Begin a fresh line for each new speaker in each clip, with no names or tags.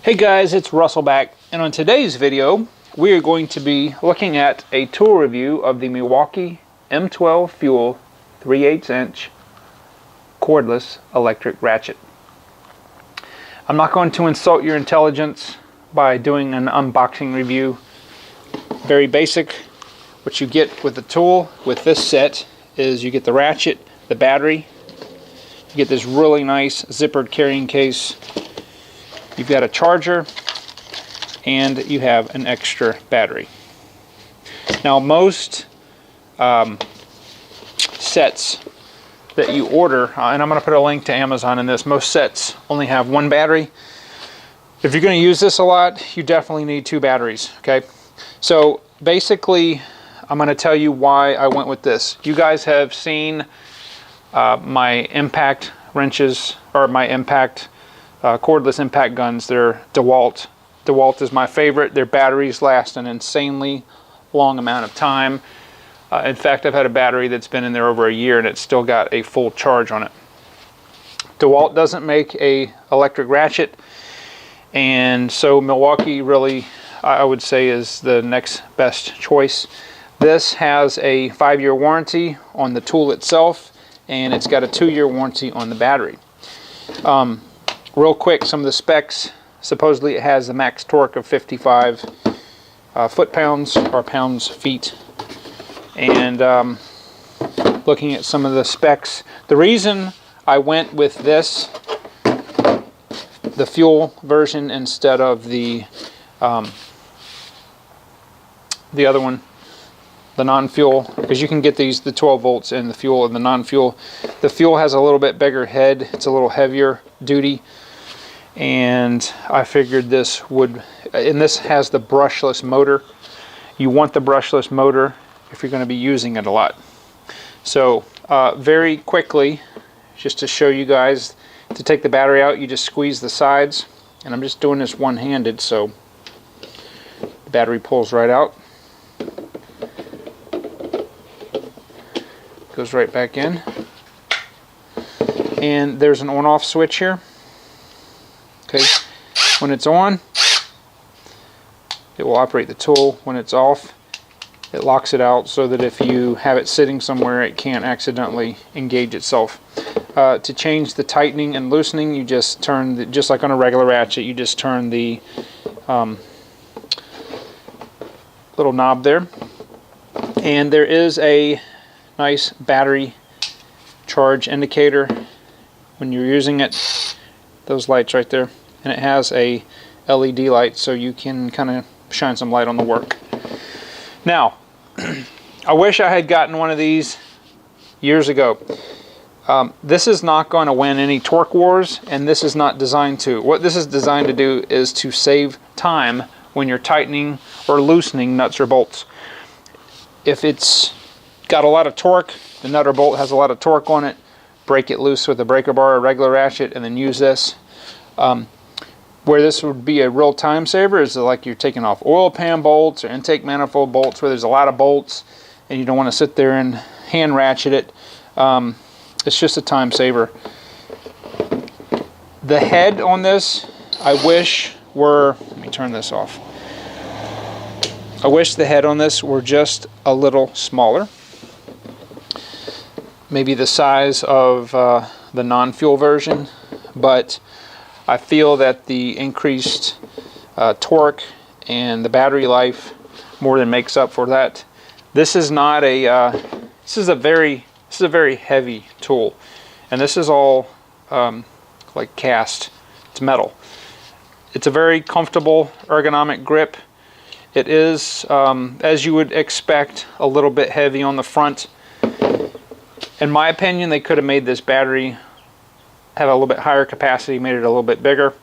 Hey guys, it's Russell back, and on today's video we are going to be looking at a tool review of the Milwaukee M12 Fuel 3/8 inch cordless electric ratchet. I'm not going to insult your intelligence by doing an unboxing review. Very basic. What you get with the tool with this set is you get the ratchet, the battery, you get this really nice zippered carrying case. You've got a charger, and you have an extra battery. Now most sets that you order, and I'm going to put a link to Amazon in this, most sets only have one battery. If you're going to use this a lot, you definitely need two batteries, okay? So basically, I'm going to tell you why I went with this. You guys have seen my impact wrenches, or my impact cordless impact guns. They're DeWalt. DeWalt is my favorite. Their batteries last an insanely long amount of time. In fact, I've had a battery that's been in there over a year and it's still got a full charge on it. DeWalt doesn't make a electric ratchet, and so Milwaukee really, I would say, is the next best choice. This has a 5-year warranty on the tool itself, and it's got a 2-year warranty on the battery. Real quick, some of the specs. Supposedly it has a max torque of 55 foot-pounds, or pounds-feet. And looking at some of the specs, the reason I went with this, the fuel version, instead of the other one, the non-fuel, because you can get these, the 12 volts in the fuel and the non-fuel. The fuel has a little bit bigger head, it's a little heavier duty, and I figured this would, and this has the brushless motor. You want the brushless motor if you're going to be using it a lot. So very quickly, just to show you guys, to take the battery out, you just squeeze the sides, and I'm just doing this one-handed, so the battery pulls right out, goes right back in, and there's an on-off switch here. Okay, when it's on, it will operate the tool. When it's off, it locks it out so that if you have it sitting somewhere, it can't accidentally engage itself. To change the tightening and loosening, you just turn, just like on a regular ratchet, you just turn the little knob there. And there is a nice battery charge indicator when you're using it. Those lights right there. And it has a LED light, so you can kind of shine some light on the work. Now, I wish I had gotten one of these years ago. This is not going to win any torque wars, and this is not designed to. What this is designed to do is to save time when you're tightening or loosening nuts or bolts. If it's got a lot of torque, the nut or bolt has a lot of torque on it, break it loose with a breaker bar or regular ratchet, and then use this. Where this would be a real time saver is like you're taking off oil pan bolts or intake manifold bolts where there's a lot of bolts and you don't want to sit there and hand ratchet it. It's just a time saver. The head on this, I wish were, let me turn this off. I wish the head on this were just a little smaller. Maybe the size of the non-fuel version, but I feel that the increased torque and the battery life more than makes up for that. This is not a this is a very heavy tool, and this is all like cast. It's metal. It's a very comfortable ergonomic grip. It is, as you would expect, a little bit heavy on the front. In my opinion, they could have made this battery have a little bit higher capacity, made it a little bit bigger.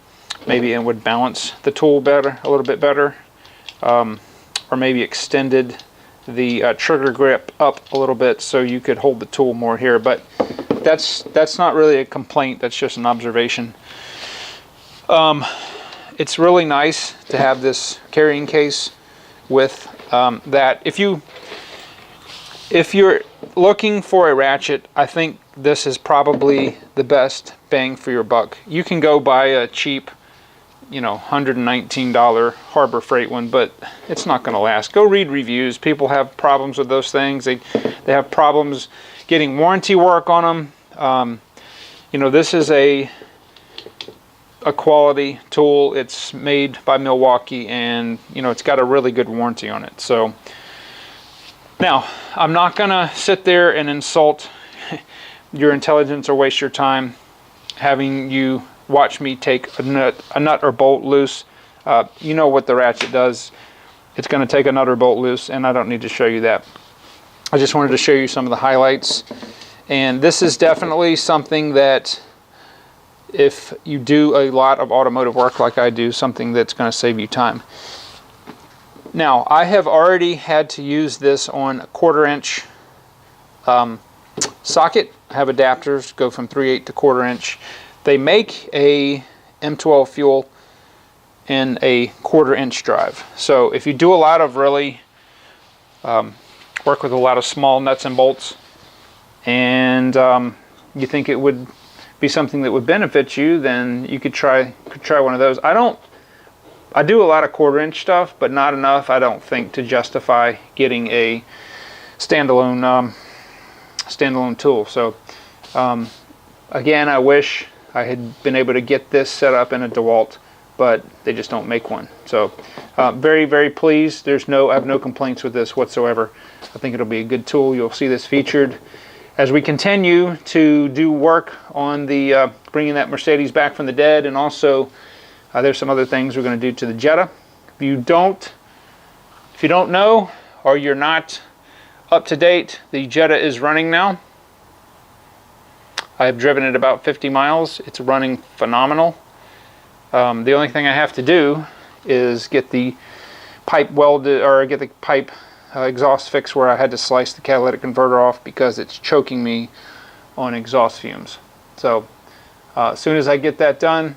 Maybe it would balance the tool better, a little bit better, or maybe extended the trigger grip up a little bit so you could hold the tool more here. But that's not really a complaint. That's just an observation. It's really nice to have this carrying case with that. If you're looking for a ratchet, I think this is probably the best bang for your buck. You can go buy a cheap you know, $119 Harbor Freight one, but it's not going to last. Go read reviews. People have problems with those things. They have problems getting warranty work on them. You know, this is a quality tool. It's made by Milwaukee, and you know, it's got a really good warranty on it. So now I'm not going to sit there and insult your intelligence or waste your time having you watch me take a nut or bolt loose. You know what the Ratchet does. It's going to take a nut or bolt loose, and I don't need to show you that. I just wanted to show you some of the highlights. And this is definitely something that, if you do a lot of automotive work like I do, something that's going to save you time. Now, I have already had to use this on a 1/4 inch socket. I have adapters go from 3/8 to 1/4 inch. They make a M12 Fuel in a 1/4 inch drive. So if you do a lot of really work with a lot of small nuts and bolts, and you think it would be something that would benefit you, then you could try one of those. I do a lot of 1/4 inch stuff, but not enough, I don't think, to justify getting a standalone tool. So again, I wish I had been able to get this set up in a DeWalt, but they just don't make one. So very, very pleased. I have no complaints with this whatsoever. I think it'll be a good tool. You'll see this featured as we continue to do work on the bringing that Mercedes back from the dead, and also there's some other things we're going to do to the Jetta. If you don't know, or you're not up to date, the Jetta is running now. I have driven it about 50 miles. It's running phenomenal. The only thing I have to do is get the pipe welded, or get the pipe exhaust fixed, where I had to slice the catalytic converter off because it's choking me on exhaust fumes. So as soon as I get that done,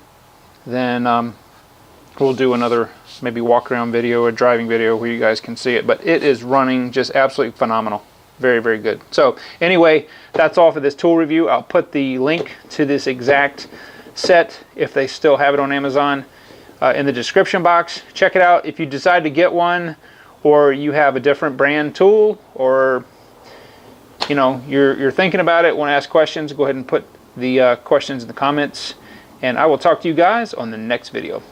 then we'll do another maybe walk around video or driving video where you guys can see it. But it is running just absolutely phenomenal. Very, very good. So anyway, that's all for this tool review. I'll put the link to this exact set, if they still have it on Amazon, in the description box. Check it out. If you decide to get one, or you have a different brand tool, or you know, you're thinking about it, want to ask questions, go ahead and put the questions in the comments, and I will talk to you guys on the next video.